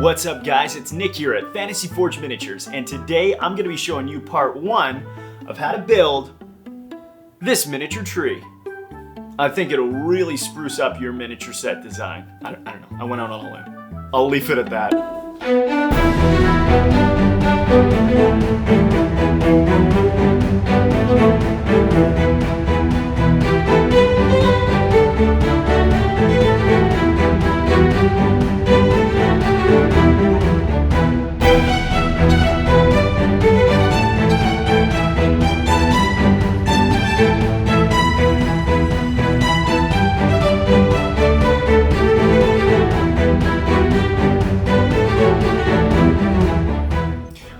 What's up guys, it's Nick here at Fantasy Forge Miniatures, and today I'm going to be showing you part 1 of how to build this miniature tree. I think it'll really spruce up your miniature set design. I don't know, I went out on a limb. I'll leave it at that.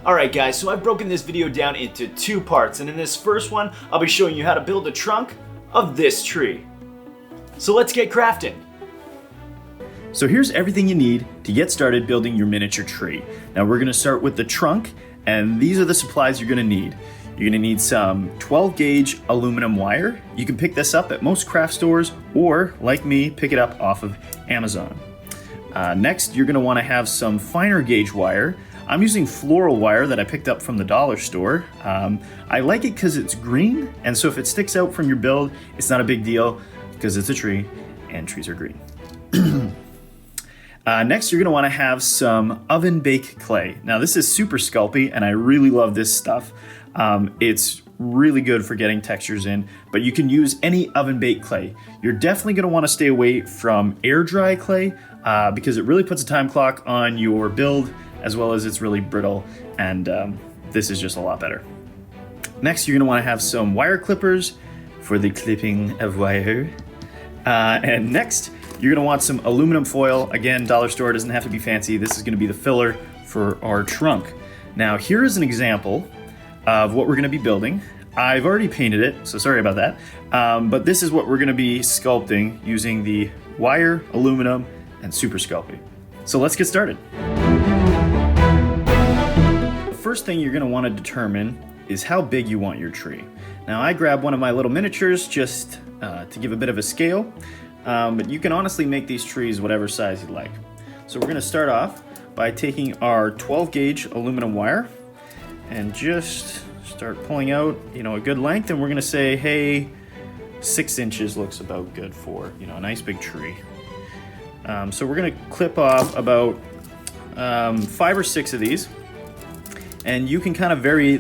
Alright guys, so I've broken this video down into 2 parts, and in this first one, I'll be showing you how to build a trunk of this tree. So let's get crafting. So here's everything you need to get started building your miniature tree. Now we're going to start with the trunk, and these are the supplies you're going to need. You're going to need some 12 gauge aluminum wire. You can pick this up at most craft stores, or like me, pick it up off of Amazon. Next, you're going to want to have some finer gauge wire. I'm using floral wire that I picked up from the dollar store. I like it because it's green, and so if it sticks out from your build, it's not a big deal because it's a tree and trees are green. Next, you're going to want to have some oven bake clay. Now this is super sculpey and I really love this stuff. It's really good for getting textures in, but you can use any oven baked clay. You're definitely going to want to stay away from air dry clay because it really puts a time clock on your build, as well as it's really brittle, and this is just a lot better. Next, you're going to want to have some wire clippers for the clipping of wire. And next, you're going to want some aluminum foil. Again, dollar store, doesn't have to be fancy. This is going to be the filler for our trunk. Now, here is an example of what we're going to be building. I've already painted it, so sorry about that. But this is what we're going to be sculpting using the wire, aluminum, and super sculpey. So let's get started. First thing you're going to want to determine is how big you want your tree. Now I grabbed one of my little miniatures just to give a bit of a scale, but you can honestly make these trees whatever size you'd like. So we're going to start off by taking our 12 gauge aluminum wire and just start pulling out, a good length, and we're going to say, hey, 6 inches looks about good for, a nice big tree. So we're going to clip off about 5 or 6 of these. And you can kind of vary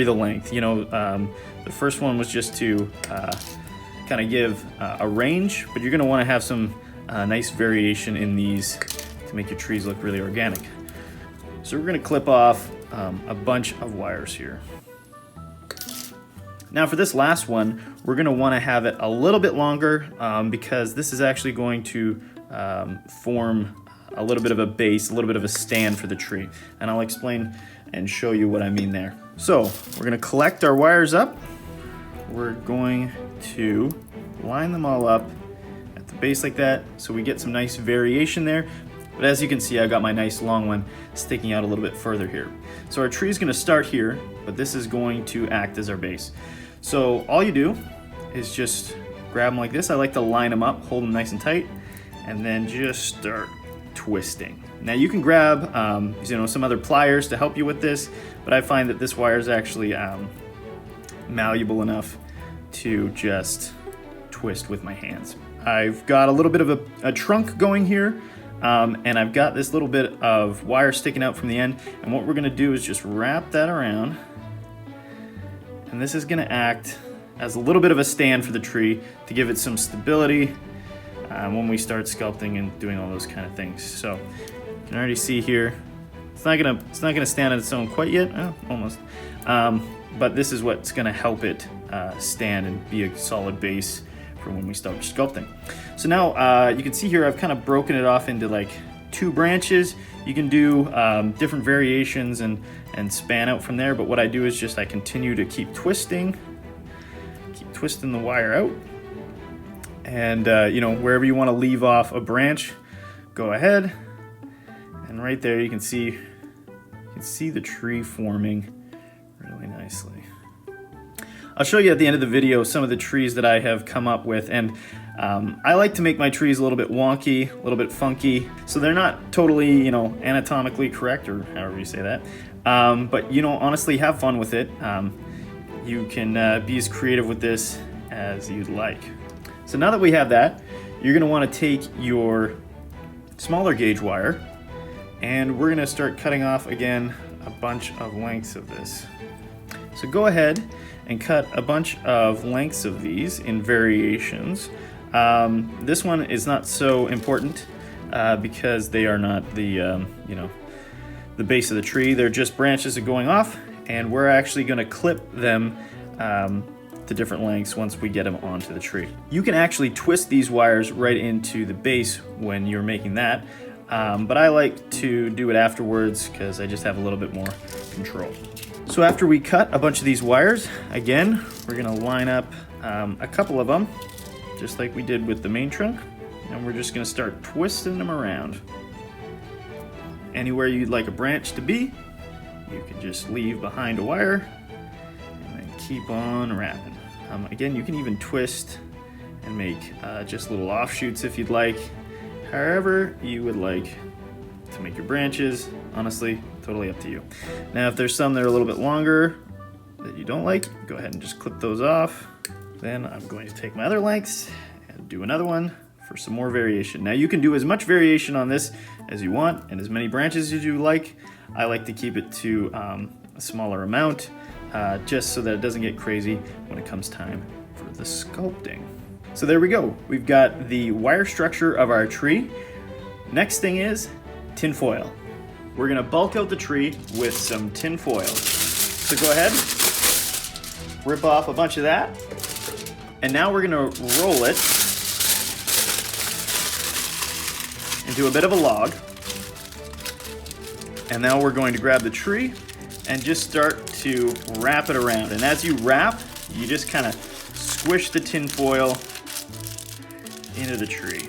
the length. The first one was just to kind of give a range, but you're going to want to have some nice variation in these to make your trees look really organic. So we're going to clip off a bunch of wires here. Now for this last one, we're going to want to have it a little bit longer because this is actually going to form a little bit of a base, a little bit of a stand for the tree. And I'll explain and show you what I mean there. So we're going to collect our wires up. We're going to line them all up at the base like that so we get some nice variation there. But as you can see, I got my nice long one sticking out a little bit further here. So our tree is going to start here, but this is going to act as our base. So all you do is just grab them like this. I like to line them up, hold them nice and tight, and then just start twisting. Now you can grab some other pliers to help you with this, but I find that this wire is actually malleable enough to just twist with my hands. I've got a little bit of a trunk going here, and I've got this little bit of wire sticking out from the end, and what we're going to do is just wrap that around, and this is going to act as a little bit of a stand for the tree to give it some stability when we start sculpting and doing all those kind of things. So you can already see here, it's not gonna stand on its own quite yet, almost. But this is what's gonna help it stand and be a solid base for when we start sculpting. So now you can see here I've kind of broken it off into like 2 branches. You can do different variations and span out from there, but what I do is just I continue to keep twisting the wire out. And wherever you want to leave off a branch, go ahead. And right there you can see the tree forming really nicely. I'll show you at the end of the video some of the trees that I have come up with, and I like to make my trees a little bit wonky, a little bit funky, so they're not totally, anatomically correct, or however you say that. But honestly, have fun with it. You can be as creative with this as you'd like. So now that we have that, you're gonna wanna take your smaller gauge wire, and we're gonna start cutting off again a bunch of lengths of this. So go ahead and cut a bunch of lengths of these in variations. This one is not so important because they are not the base of the tree. They're just branches that are going off, and we're actually going to clip them to different lengths once we get them onto the tree. You can actually twist these wires right into the base when you're making that, but I like to do it afterwards because I just have a little bit more control. So after we cut a bunch of these wires, again, we're going to line up a couple of them, just like we did with the main trunk, and we're just going to start twisting them around. Anywhere you'd like a branch to be, you can just leave behind a wire and then keep on wrapping. Again, you can even twist and make just little offshoots if you'd like. However you would like to make your branches, honestly, totally up to you. Now, if there's some that are a little bit longer that you don't like, go ahead and just clip those off. Then I'm going to take my other lengths and do another one for some more variation. Now you can do as much variation on this as you want and as many branches as you like. I like to keep it to a smaller amount just so that it doesn't get crazy when it comes time for the sculpting. So there we go. We've got the wire structure of our tree. Next thing is tin foil. We're gonna bulk out the tree with some tin foil. So go ahead, rip off a bunch of that, and now we're gonna roll it into a bit of a log. And now we're going to grab the tree and just start to wrap it around. And as you wrap, you just kind of squish the tin foil into the tree.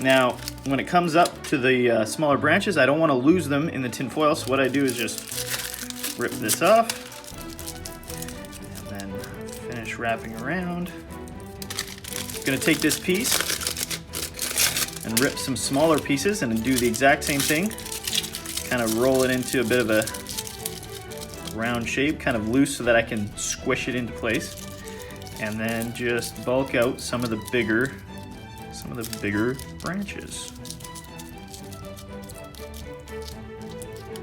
Now, when it comes up to the smaller branches, I don't want to lose them in the tin foil, so what I do is just rip this off and then finish wrapping around. I'm going to take this piece and rip some smaller pieces and do the exact same thing. Kind of roll it into a bit of a round shape, kind of loose so that I can squish it into place. And then just bulk out some of the bigger branches.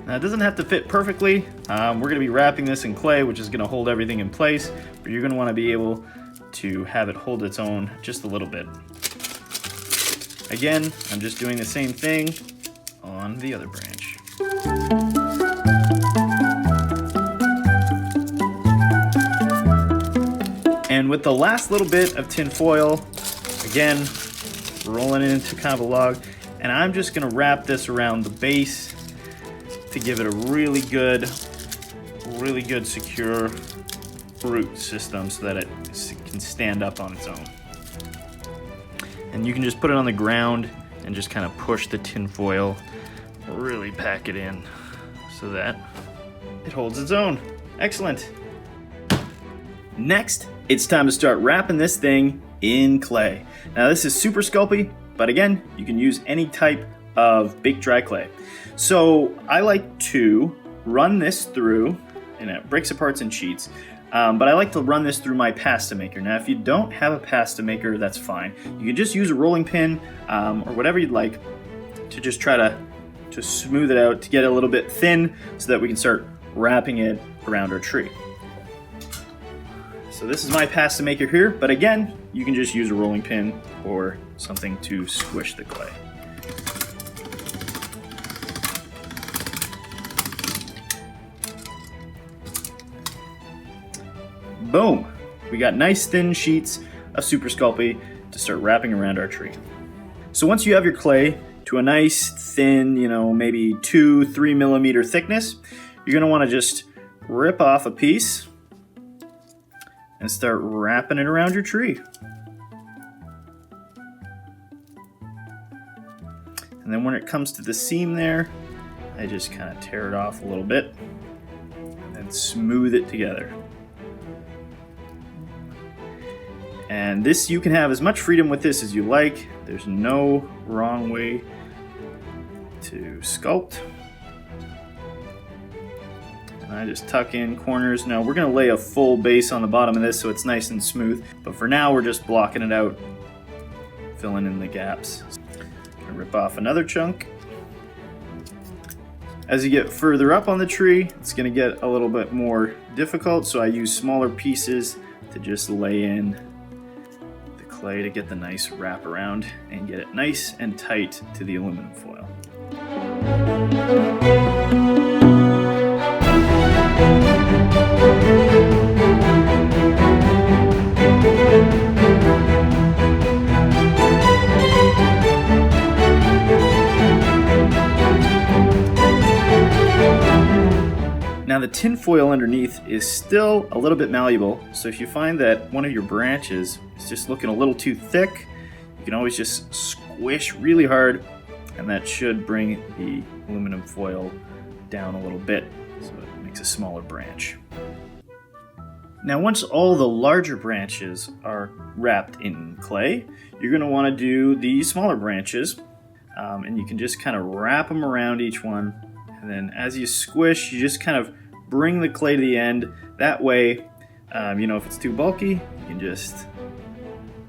Now it doesn't have to fit perfectly. We're going to be wrapping this in clay, which is going to hold everything in place, but you're going to want to be able to have it hold its own just a little bit. Again, I'm just doing the same thing on the other branch. And with the last little bit of tin foil, again, rolling it into kind of a log, and I'm just gonna wrap this around the base to give it a really good secure root system so that it can stand up on its own. And you can just put it on the ground and just kind of push the tin foil, really pack it in so that it holds its own. Excellent. Next, it's time to start wrapping this thing in clay. Now this is super sculpey, but again, you can use any type of baked dry clay. So I like to run this through, and it breaks apart in sheets, but I like to run this through my pasta maker. Now if you don't have a pasta maker, that's fine. You can just use a rolling pin or whatever you'd like to just try to smooth it out, to get it a little bit thin so that we can start wrapping it around our tree. So this is my pasta maker here, but again, you can just use a rolling pin or something to squish the clay. Boom! We got nice thin sheets of Super Sculpey to start wrapping around our tree. So once you have your clay to a nice thin, maybe 2-3 millimeter thickness, you're gonna wanna just rip off a piece and start wrapping it around your tree. And then when it comes to the seam there, I just kind of tear it off a little bit and smooth it together. And this, you can have as much freedom with this as you like. There's no wrong way to sculpt. And I just tuck in corners. Now we're gonna lay a full base on the bottom of this so it's nice and smooth. But for now, we're just blocking it out, filling in the gaps. Gonna rip off another chunk. As you get further up on the tree, it's gonna get a little bit more difficult, so I use smaller pieces to just lay in the clay to get the nice wrap around and get it nice and tight to the aluminum foil. Now the tin foil underneath is still a little bit malleable, so if you find that one of your branches is just looking a little too thick, you can always just squish really hard, and that should bring the aluminum foil down a little bit, so it makes a smaller branch. Now once all the larger branches are wrapped in clay, you're going to want to do the smaller branches, and you can just kind of wrap them around each one, and then as you squish, you just kind of bring the clay to the end. That way, if it's too bulky, you can just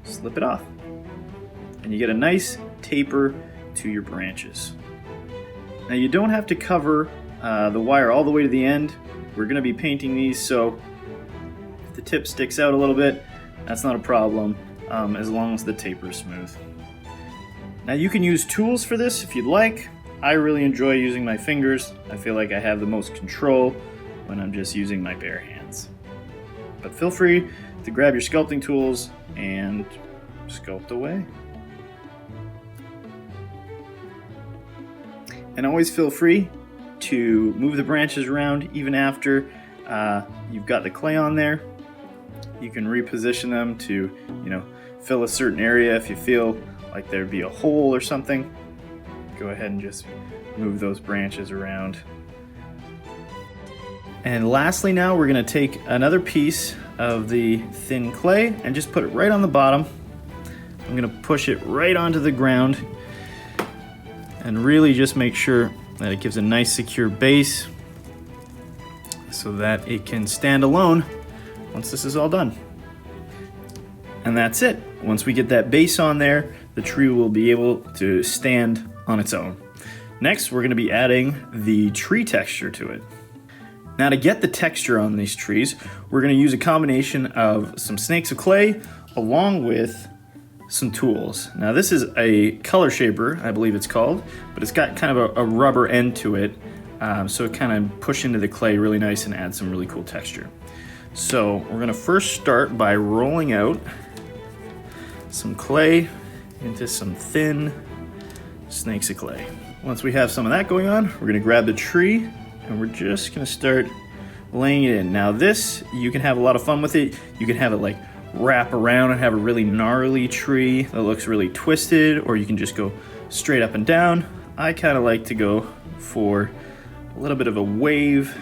slip it off. And you get a nice taper to your branches. Now you don't have to cover the wire all the way to the end. We're going to be painting these, so if the tip sticks out a little bit, that's not a problem, as long as the taper is smooth. Now you can use tools for this if you'd like. I really enjoy using my fingers. I feel like I have the most control when I'm just using my bare hands. But feel free to grab your sculpting tools and sculpt away. And always feel free to move the branches around even after you've got the clay on there. You can reposition them to, fill a certain area if you feel like there'd be a hole or something. Go ahead and just move those branches around. And lastly, now we're going to take another piece of the thin clay and just put it right on the bottom. I'm going to push it right onto the ground and really just make sure that it gives a nice secure base so that it can stand alone once this is all done. And that's it. Once we get that base on there, the tree will be able to stand on its own. Next, we're going to be adding the tree texture to it. Now to get the texture on these trees, we're going to use a combination of some snakes of clay along with some tools. Now this is a color shaper, I believe it's called, but it's got kind of a rubber end to it, so it kind of push into the clay really nice and add some really cool texture. So we're going to first start by rolling out some clay into some thin snakes of clay. Once we have some of that going on, we're going to grab the tree and we're just going to start laying it in. Now this, you can have a lot of fun with it. You can have it like wrap around and have a really gnarly tree that looks really twisted, or you can just go straight up and down. I kind of like to go for a little bit of a wave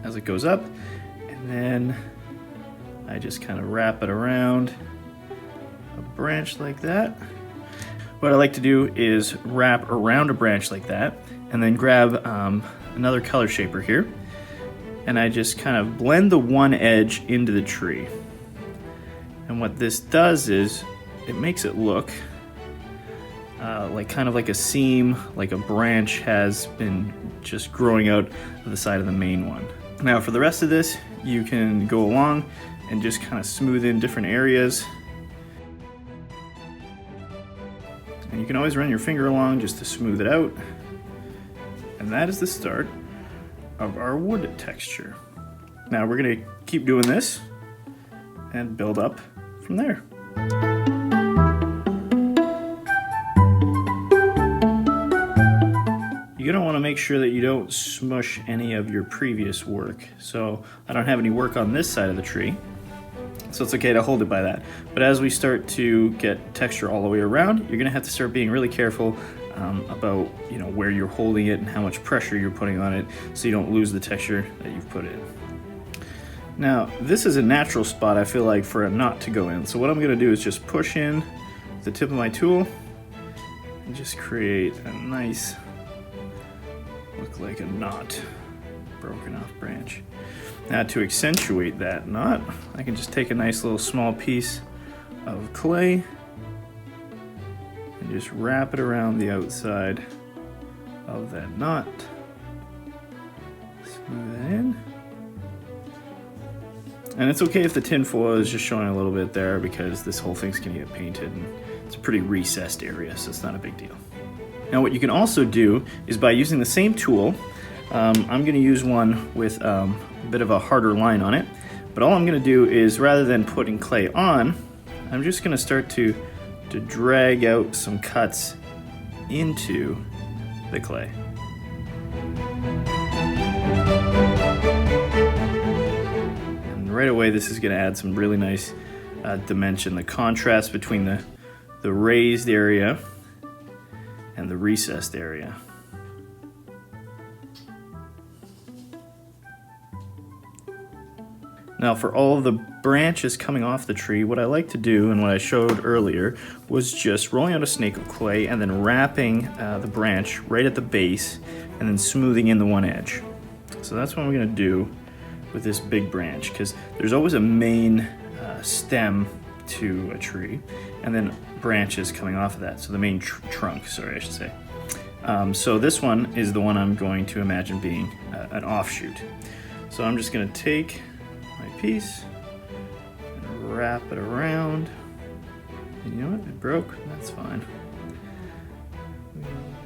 as it goes up, and then I just kind of wrap it around a branch like that. What I like to do is wrap around a branch like that and then grab another color shaper here, and I just kind of blend the one edge into the tree. And what this does is it makes it look like kind of like a seam, like a branch has been just growing out of the side of the main one. Now for the rest of this, you can go along and just kind of smooth in different areas. And you can always run your finger along just to smooth it out. And that is the start of our wood texture. Now we're going to keep doing this and build up from there. You're going to want to make sure that you don't smush any of your previous work. So I don't have any work on this side of the tree, so it's okay to hold it by that. But as we start to get texture all the way around, you're going to have to start being really careful about where you're holding it and how much pressure you're putting on it, so you don't lose the texture that you've put in. Now, this is a natural spot, I feel like, for a knot to go in. So what I'm gonna do is just push in the tip of my tool and just create a nice, look like a knot, broken off branch. Now to accentuate that knot, I can just take a nice little small piece of clay and just wrap it around the outside of that knot. Smooth it in. And it's okay if the tin foil is just showing a little bit there because this whole thing's gonna get painted and it's a pretty recessed area, so it's not a big deal. Now what you can also do is by using the same tool, I'm gonna use one with a bit of a harder line on it, but all I'm gonna do is rather than putting clay on, I'm just gonna start to drag out some cuts into the clay. Right away, this is going to add some really nice dimension. The contrast between the raised area and the recessed area. Now for all of the branches coming off the tree, what I like to do, and what I showed earlier, was just rolling out a snake of clay and then wrapping the branch right at the base and then smoothing in the one edge. So that's what I'm going to do with this big branch, because there's always a main stem to a tree and then branches coming off of that, so the main trunk, sorry, I should say. So this one is the one I'm going to imagine being an offshoot. So I'm just going to take my piece and wrap it around. And you know what, it broke, that's fine.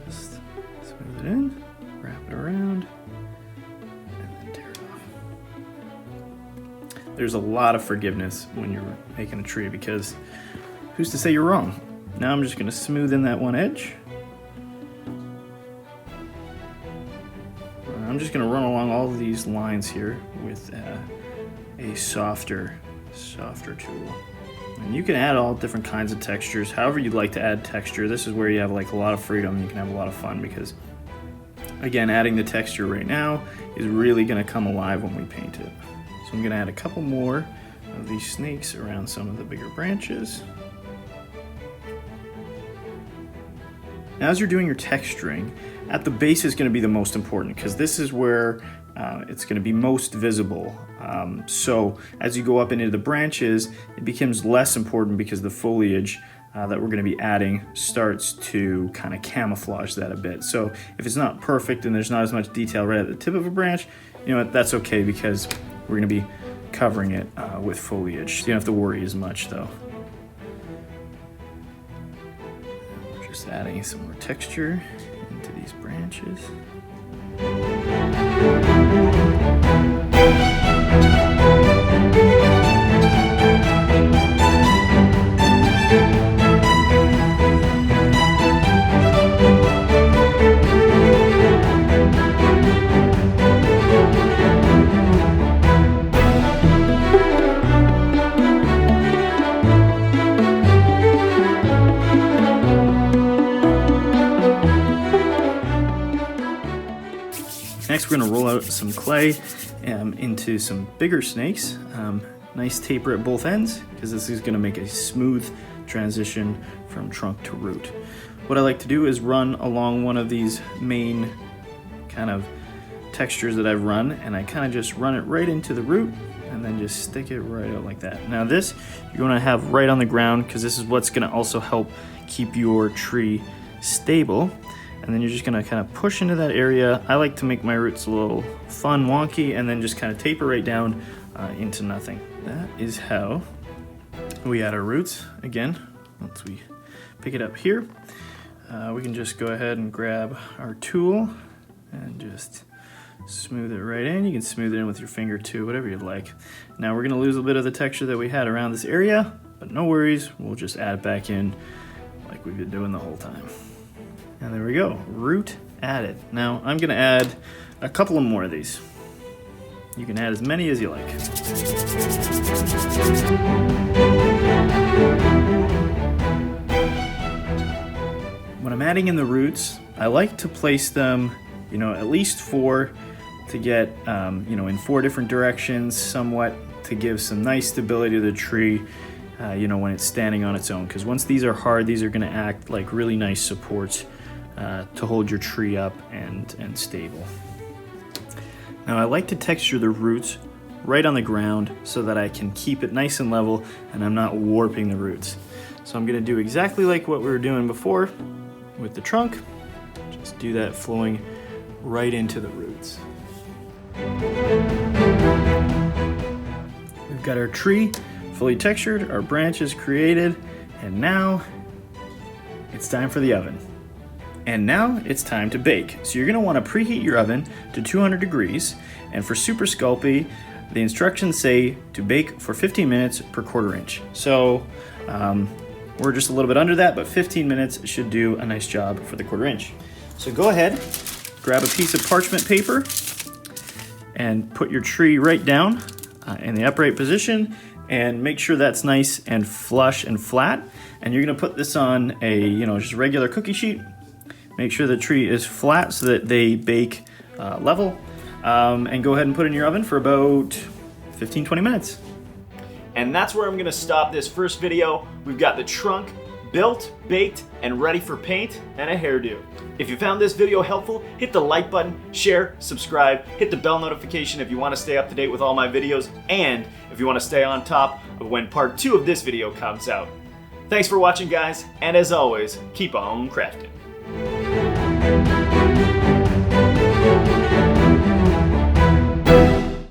Just smooth it in, wrap it around. There's a lot of forgiveness when you're making a tree because who's to say you're wrong? Now I'm just going to smooth in that one edge. I'm just going to run along all of these lines here with a softer tool. And you can add all different kinds of textures, however you'd like to add texture. This is where you have like a lot of freedom. You can have a lot of fun because, again, adding the texture right now is really going to come alive when we paint it. I'm going to add a couple more of these snakes around some of the bigger branches. Now as you're doing your texturing, at the base is going to be the most important because this is where it's going to be most visible. So as you go up into the branches, it becomes less important because the foliage that we're going to be adding starts to kind of camouflage that a bit. So if it's not perfect and there's not as much detail right at the tip of a branch, you know what, that's okay because we're going to be covering it with foliage. So you don't have to worry as much though. We're just adding some more texture into these branches. Next, we're going to roll out some clay into some bigger snakes. Nice taper at both ends because this is going to make a smooth transition from trunk to root. What I like to do is run along one of these main kind of textures that I've run, and I kind of just run it right into the root and then just stick it right out like that. Now this you want to have right on the ground because this is what's going to also help keep your tree stable. And then you're just gonna kind of push into that area. I like to make my roots a little fun, wonky, and then just kind of taper right down into nothing. That is how we add our roots. Again, once we pick it up here, we can just go ahead and grab our tool and just smooth it right in. You can smooth it in with your finger too, whatever you'd like. Now we're gonna lose a bit of the texture that we had around this area, but no worries, we'll just add it back in like we've been doing the whole time. And there we go, root added. Now I'm gonna add a couple of more of these. You can add as many as you like. When I'm adding in the roots, I like to place them, you know, at least 4 to get in 4 different directions somewhat, to give some nice stability to the tree when it's standing on its own, because once these are hard, these are going to act like really nice supports to hold your tree up and stable. Now I like to texture the roots right on the ground so that I can keep it nice and level and I'm not warping the roots. So I'm going to do exactly like what we were doing before with the trunk. Just do that flowing right into the roots. We've got our tree fully textured, our branches created, and now it's time for the oven. And now it's time to bake. So you're going to want to preheat your oven to 200 degrees, and for Super Sculpey, the instructions say to bake for 15 minutes per 1/4 inch. So we're just a little bit under that, but 15 minutes should do a nice job for the 1/4 inch. So go ahead, grab a piece of parchment paper and put your tree right down in the upright position, and make sure that's nice and flush and flat. And you're going to put this on a just regular cookie sheet. Make sure the tree is flat so that they bake level, and go ahead and put it in your oven for about 15-20 minutes. And that's where I'm going to stop this first video. We've got the trunk built, baked, and ready for paint and a hairdo. If you found this video helpful, hit the like button, share, subscribe, hit the bell notification if you want to stay up to date with all my videos, and if you want to stay on top of when part 2 of this video comes out. Thanks for watching, guys, and as always, keep on crafting.